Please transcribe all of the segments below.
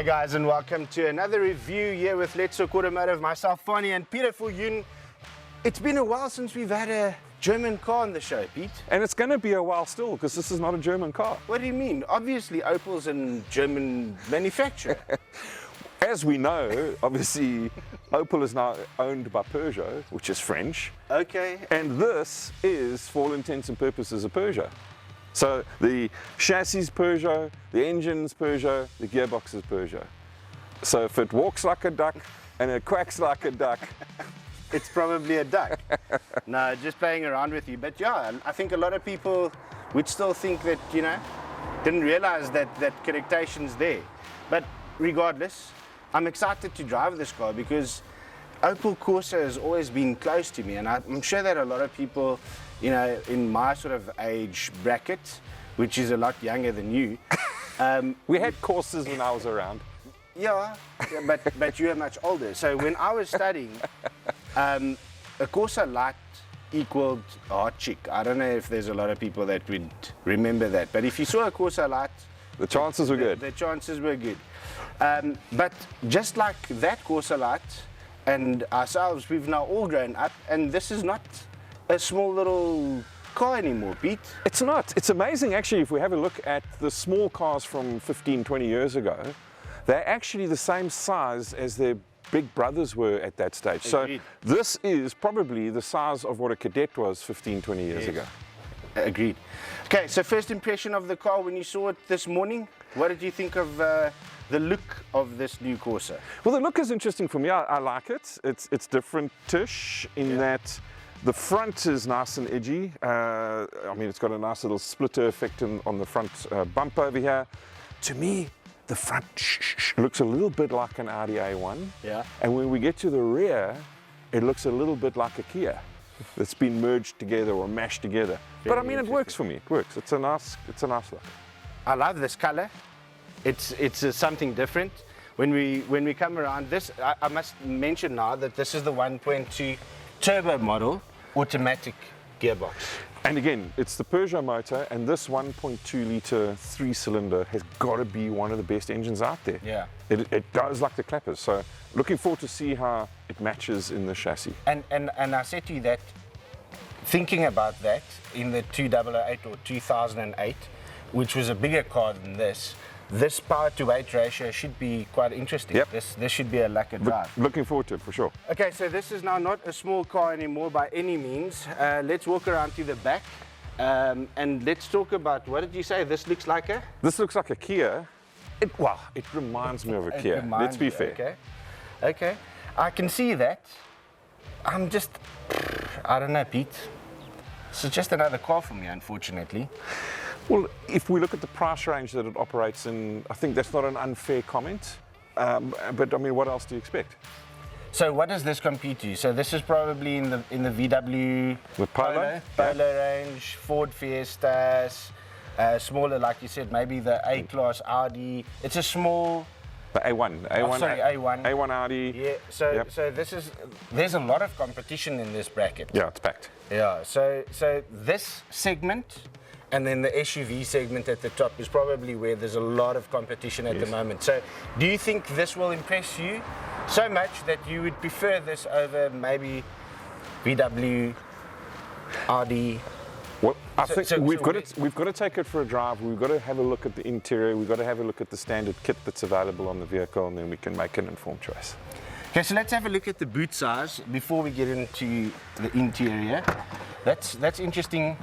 Hi guys, and welcome to another review here with Let's Talk Automotive. Myself, Fanie, and Peter for you. It's been a while since we've had a German car on the show, Pete. And it's going to be a while still, because this is not a German car. What do you mean? Obviously, Opel's a German manufacturer. As we know, obviously, Opel is now owned by Peugeot, which is French. Okay. And this is, for all intents and purposes, a Peugeot. So the chassis is Peugeot, the engine's Peugeot, the gearbox is Peugeot. So if it walks like a duck and it quacks like a duck, it's probably a duck. No, just playing around with you. But yeah, I think a lot of people would still think that, you know, didn't realize that connectation's there. But regardless, I'm excited to drive this car because Opel Corsa has always been close to me, and I'm sure that a lot of people, you know, in my sort of age bracket, which is a lot younger than you. We had Corsas when I was around. Yeah, but you are much older. So when I was studying, a Corsa Light equaled a hot chick. I don't know if there's a lot of people that would remember that, but if you saw a Corsa Light, the chances were good. The chances were good. But just like that Corsa Light and ourselves, we've now all grown up, and this is not a small little car anymore, Pete. It's not. It's amazing, actually, if we have a look at the small cars from 15, 20 years ago, they're actually the same size as their big brothers were at that stage. Agreed. So this is probably the size of what a Cadet was 15, 20 years ago. Agreed. Okay, so first impression of the car when you saw it this morning, what did you think of the look of this new Corsa? Well, the look is interesting for me. I like it. It's different-ish in that the front is nice and edgy. I mean, it's got a nice little splitter effect on the front bumper over here. To me, the front looks a little bit like an Audi A1. Yeah. And when we get to the rear, it looks a little bit like a Kia that's been merged together or mashed together. But I mean, it works for me. It works. It's a nice look. I love this color. It's something different. When we come around this, I must mention now that this is the 1.2 turbo model, automatic gearbox. And again, it's the Peugeot motor, and this 1.2 litre 3-cylinder has got to be one of the best engines out there. Yeah. It goes like the clappers. So looking forward to see how it matches in the chassis. And I said to you that, thinking about that in the 2008 or 2008, which was a bigger car than this power to weight ratio should be quite interesting. Yep. This should be a lucky drive. Looking forward to it for sure. Okay, so this is now not a small car anymore by any means. Let's walk around to the back and let's talk about, what did you say? This looks like a? This looks like a Kia. It reminds me of a Kia. Let's be fair. Okay. I can see that. I don't know, Pete. This is just another car for me, unfortunately. Well, if we look at the price range that it operates in, I think that's not an unfair comment. But I mean, what else do you expect? So what does this compete to? So this is probably in the VW Polo range, Ford Fiestas, smaller, like you said, maybe the A-Class Audi. It's a small... The A1. A1. A1 Audi. Yeah, so there's a lot of competition in this bracket. Yeah, it's packed. Yeah, so this segment and then the SUV segment at the top is probably where there's a lot of competition at the moment. So do you think this will impress you so much that you would prefer this over maybe VW, Audi? Well, I think we've got to take it for a drive. We've got to have a look at the interior. We've got to have a look at the standard kit that's available on the vehicle, and then we can make an informed choice. Okay, so let's have a look at the boot size before we get into the interior. That's interesting.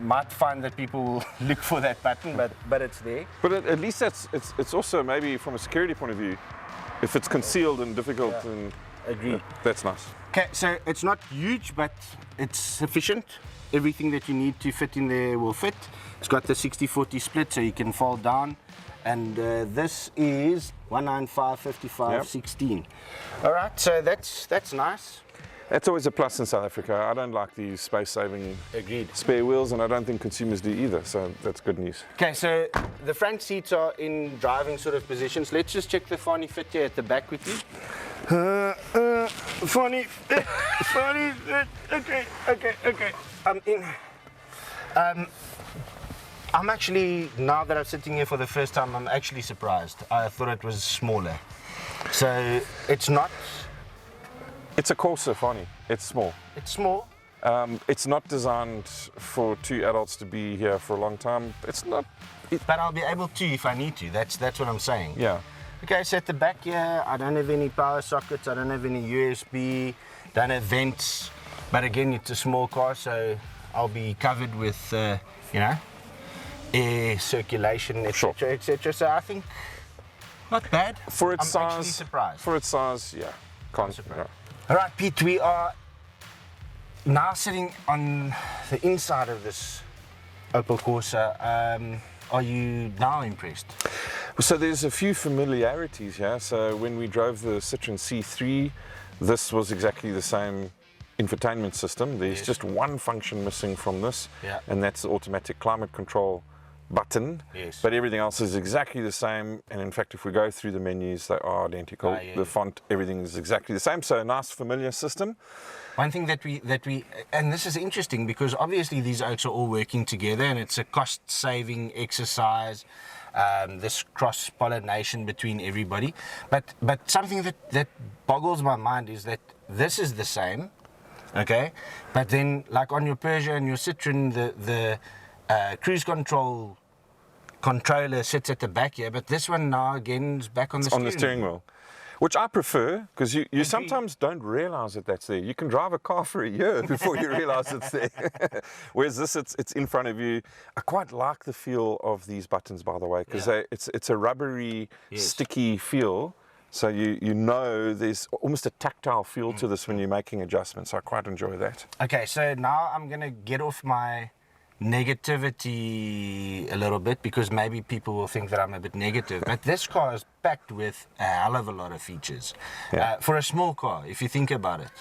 Might find that people will look for that button, but it's there. But at least it's also maybe from a security point of view, if it's concealed and difficult, and Agreed. That's nice. Okay, so it's not huge, but it's sufficient. Everything that you need to fit in there will fit. It's got the 60-40 split, so you can fold down. And this is 195, 55, 16. All right, so that's nice. That's always a plus in South Africa. I don't like these space-saving spare wheels, and I don't think consumers do either, so that's good news. Okay, so the front seats are in driving sort of positions. Let's just check the Fanie fit here at the back with you. Fanie, Fanie, okay. I'm in. I'm actually, now that I'm sitting here for the first time, I'm actually surprised. I thought it was smaller. So it's not... It's a Corsa, Fanie. It's small. It's small. It's not designed for two adults to be here for a long time. It's not... But I'll be able to if I need to. That's what I'm saying. Yeah. Okay, so at the back here, I don't have any power sockets. I don't have any USB. Don't have vents. But again, it's a small car, so I'll be covered with, you know, air circulation, etc., etc. So I think not bad. For its I'm size, actually surprised. For its size, yeah. Can't. Yeah. All right, Pete, we are now sitting on the inside of this Opel Corsa. Are you now impressed? So there's a few familiarities here. So when we drove the Citroen C3, this was exactly the same infotainment system. There's just one function missing from this, and that's the automatic climate control button. Yes. But everything else is exactly the same, and in fact if we go through the menus, they are identical. The font, everything is exactly the same, so a nice familiar system. One thing that we and this is interesting because obviously these oaks are all working together and it's a cost saving exercise, this cross pollination between everybody, but something that boggles my mind is that this is the same, okay, but then like on your Peugeot and your Citroen, the cruise control controller sits at the back here, but this one now again is back on the steering wheel. Which I prefer, because you sometimes don't realize that that's there. You can drive a car for a year before you realize it's there. Whereas this, it's in front of you. I quite like the feel of these buttons, by the way, because it's a rubbery, sticky feel. So you know there's almost a tactile feel to this when you're making adjustments. I quite enjoy that. Okay, so now I'm going to get off my negativity a little bit because maybe people will think that I'm a bit negative, but this car is packed with a hell of a lot of features for a small car, if you think about it.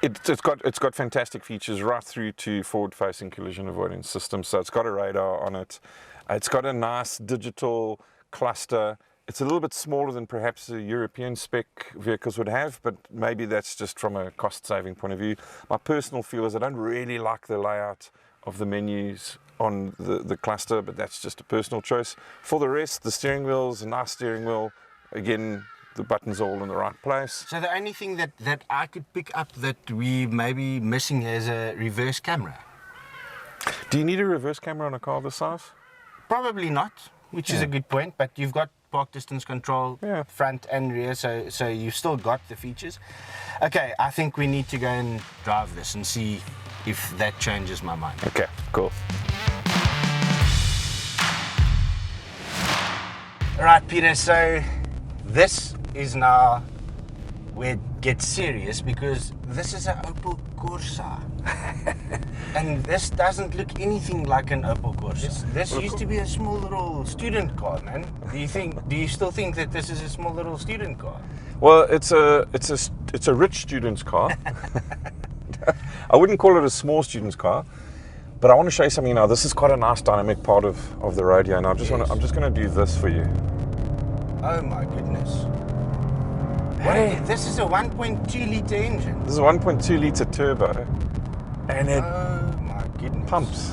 It's got fantastic features right through to forward-facing collision avoidance system. So it's got a radar on it. It's got a nice digital cluster. It's a little bit smaller than perhaps the European spec vehicles would have, but maybe that's just from a cost-saving point of view. My personal feel is I don't really like the layout of the menus on the cluster, but that's just a personal choice. For the rest, the steering wheel's a nice steering wheel. Again, the buttons are all in the right place. So the only thing that I could pick up that we may be missing is a reverse camera. Do you need a reverse camera on a car this size? Probably not, which is a good point, but you've got park distance control, front and rear, so you've still got the features. Okay, I think we need to go and drive this and see if that changes my mind. Okay, cool. All right, Peter, so this is now where it gets serious because this is an Opel Corsa. And this doesn't look anything like an Opel Corsa. This used to be a small little student car, man. Do you still think that this is a small little student car? Well, it's a rich student's car. I wouldn't call it a small student's car, but I want to show you something now. This is quite a nice dynamic part of the road here, and I'm just going to do this for you. Oh my goodness. Hey. This is a 1.2 litre engine. This is a 1.2 litre turbo, and it my goodness. pumps.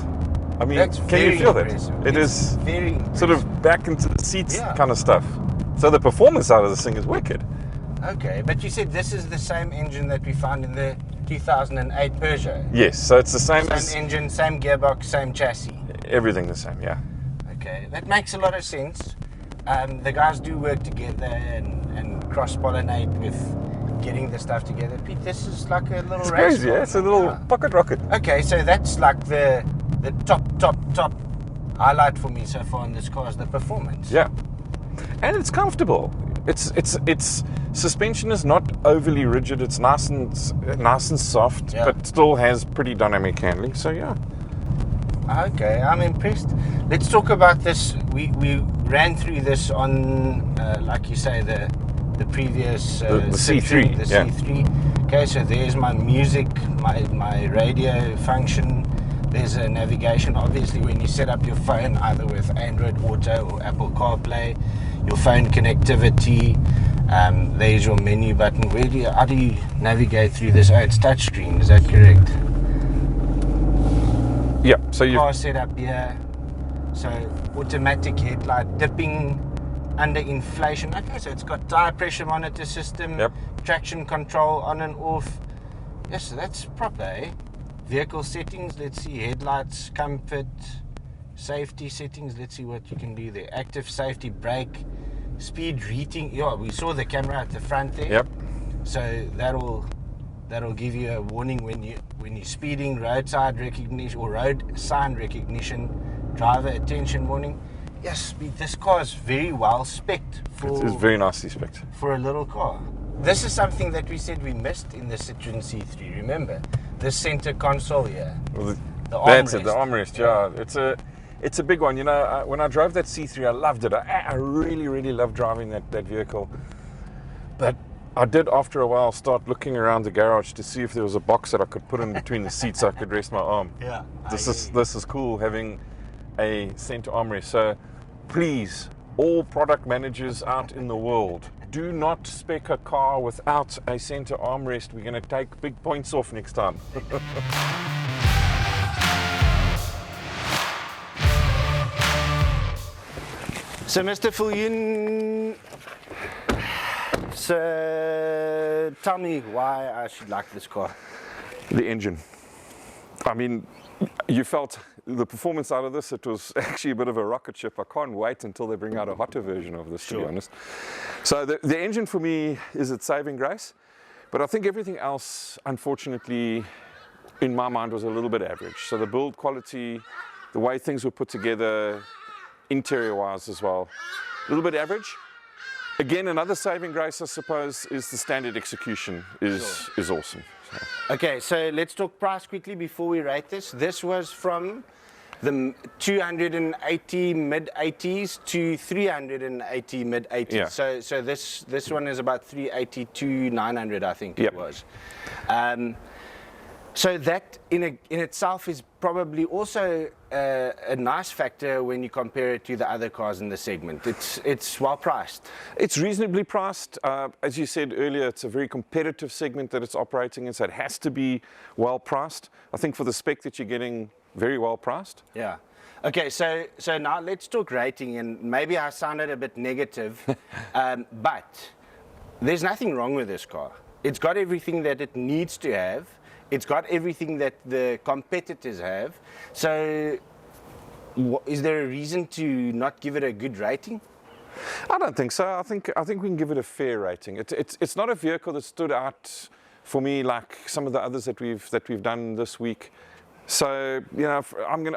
I mean, can you feel impressive. that? It is very impressive. sort of back into the seats kind of stuff. So the performance out of this thing is wicked. Okay, but you said this is the same engine that we found in the 2008 Peugeot. Yes, so it's the same engine, same gearbox, same chassis. Everything the same, yeah. Okay, that makes a lot of sense. The guys do work together and cross-pollinate with getting the stuff together. Pete, this is like a little race. Crazy, yeah? It's a little pocket rocket. Okay, so that's like the top highlight for me so far in this car is the performance. Yeah, and it's comfortable. It's suspension is not overly rigid. It's nice and soft, but still has pretty dynamic handling. So yeah. Okay, I'm impressed. Let's talk about this. We ran through this on, like you say, the previous the C3. The C3. Okay, so there's my music, my radio function. There's a navigation. Obviously, when you set up your phone, either with Android Auto or Apple CarPlay, your phone connectivity. There's your menu button. How do you navigate through this? Oh, it's touchscreen. Is that correct? Yeah. So you car set up here. So automatic headlight dipping under inflation. Okay, so it's got tire pressure monitor system, Yep. traction control on and off. Yes, so that's proper, eh? Vehicle settings, let's see, headlights, comfort, safety settings, let's see what you can do there. Active safety brake, speed reading. Yeah, we saw the camera at the front there. Yep. So that'll give you a warning when you're speeding, roadside recognition or road sign recognition, driver attention warning. Yes, this car is very well spec'd for It's very nicely spec'd. for a little car. This is something that we said we missed in the Citroen C3. Remember, this center console here. Well, The that's armrest. it, the armrest. Yeah, it's a big one. You know, when I drove that C3, I loved it. I really, really loved driving that vehicle. But I did, after a while, start looking around the garage to see if there was a box that I could put in between the seats so I could rest my arm. Yeah. This is cool, having a center armrest. So please, all product managers out in the world, do not spec a car without a center armrest. We're going to take big points off next time. So, Mr. Fullion, so tell me why I should like this car. The engine. I mean, you felt the performance out of this. It was actually a bit of a rocket ship. I can't wait until they bring out a hotter version of this, to be honest. So the engine for me is its saving grace. But I think everything else, unfortunately, in my mind, was a little bit average. So the build quality, the way things were put together, interior-wise as well, a little bit average. Again, another saving grace, I suppose, is the standard execution is awesome. So. Okay, so let's talk price quickly before we rate this. This was from the 280 mid-80s to 380 mid-80s. Yeah. So this one is about 380 to 900, I think it was. So that in itself is probably also a nice factor when you compare it to the other cars in the segment. It's well priced. It's reasonably priced. As you said earlier, it's a very competitive segment that it's operating in, so it has to be well priced. I think for the spec that you're getting, very well priced. Yeah. Okay, so now let's talk rating, and maybe I sounded a bit negative, but there's nothing wrong with this car. It's got everything that it needs to have. It's got everything that the competitors have. So is there a reason to not give it a good rating? I don't think so. I think we can give it a fair rating. It's not a vehicle that stood out for me like some of the others that we've done this week. So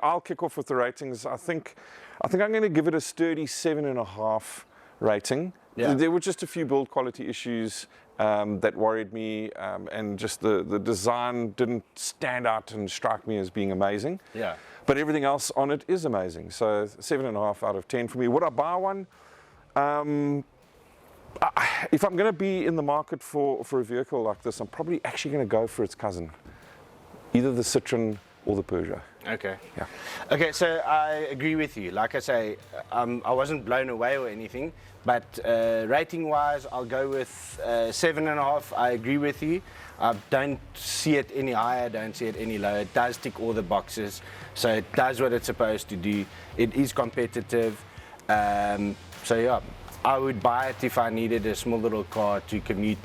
I'll kick off with the ratings. I think I'm going to give it a sturdy 7.5 rating. Yeah. There were just a few build quality issues that worried me, and just the design didn't stand out and strike me as being amazing. Yeah. But everything else on it is amazing. So 7.5 out of 10 for me. Would I buy one? If I'm going to be in the market for a vehicle like this, I'm probably actually going to go for its cousin, either the Citroen or the Peugeot. Okay. Yeah. Okay, so I agree with you. Like I say, I wasn't blown away or anything, but rating-wise, I'll go with 7.5. I agree with you. I don't see it any higher, don't see it any lower. It does tick all the boxes, so it does what it's supposed to do. It is competitive. So yeah, I would buy it if I needed a small little car to commute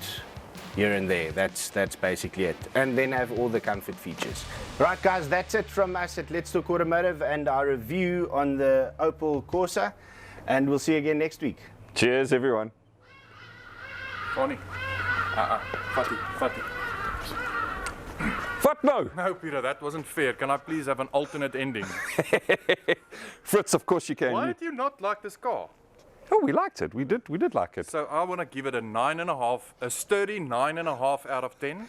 here and there. That's basically it. And then have all the comfort features. Right, guys, that's it from us at Let's Talk Automotive and our review on the Opel Corsa. And we'll see you again next week. Cheers, everyone. Fanie. Fanie. What? No. No, Peter, that wasn't fair. Can I please have an alternate ending? Fritz, of course you can. Why did you not like this car? Oh, we liked it. We did like it. So I want to give it a 9.5, a sturdy 9.5 out of 10,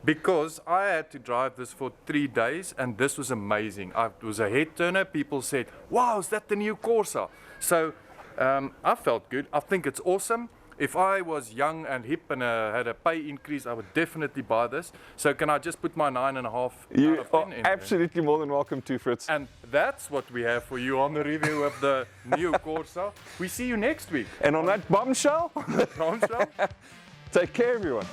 because I had to drive this for 3 days, and this was amazing. It was a head turner. People said, "Wow, is that the new Corsa?" So I felt good. I think it's awesome. If I was young and hip and had a pay increase, I would definitely buy this. So can I just put my 9.5 out You of are 10 in? absolutely more than welcome to, Fritz. And that's what we have for you on the review of the new Corsa. We see you next week. And on that bombshell, Bombshell. take care, everyone.